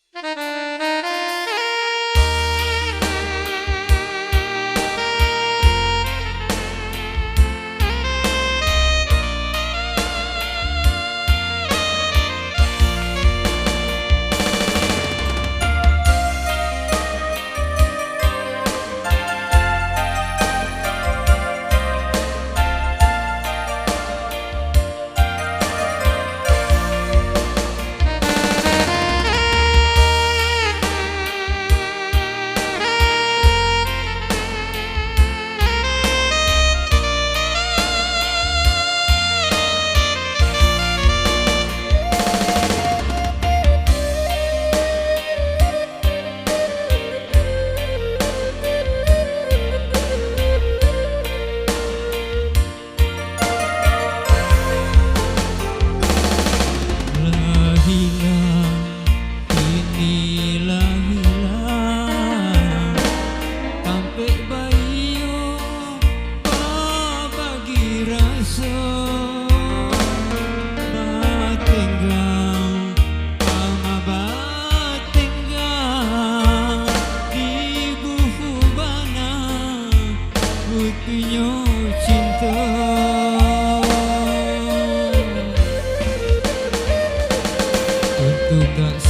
Tak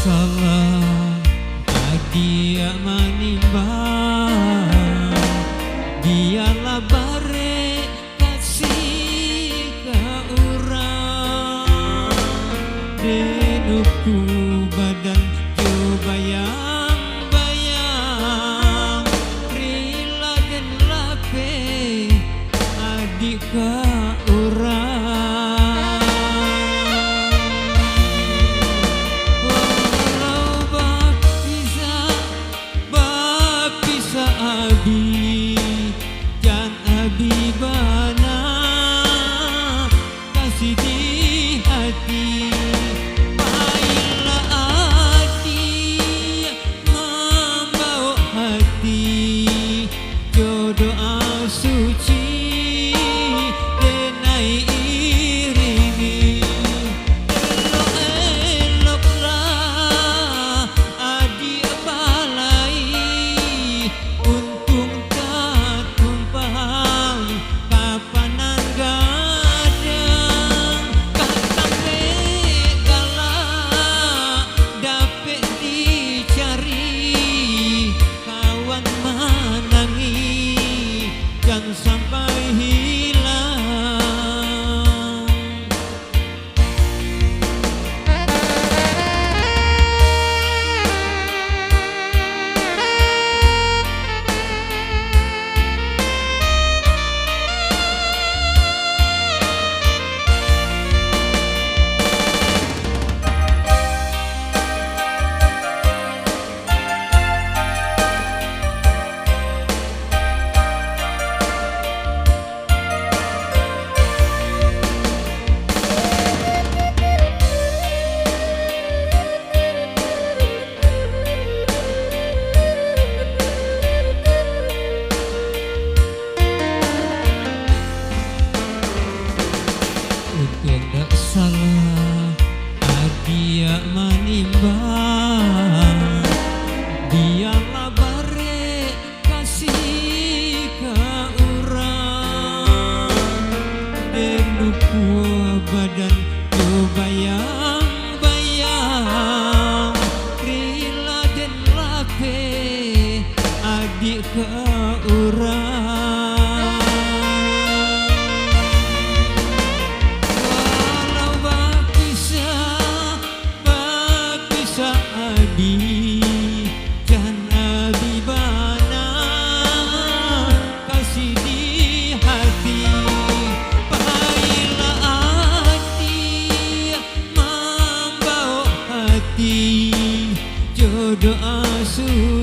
salah dia manimbang, dialah bare kasih ka urang. Denuku badan jo bayang-bayang, rila dan lape adik ka urang. Jan abibana kasih di hati, baiklah hati membawa hati jodoh suci denai iringi. Elok-eloklah adi balai, untung tak tumpang kapanan gadang. Katang regala dapet dicari, kawan menangi jangan sampai hilang. Untuk tak salah dia manimbang, dialah bare kasih ka urang. Denuku badan jo bayang-bayang, rila den lape adik ka urang. Jan abibana kasih di hati, baiklah hati membawa hati jodoh suci.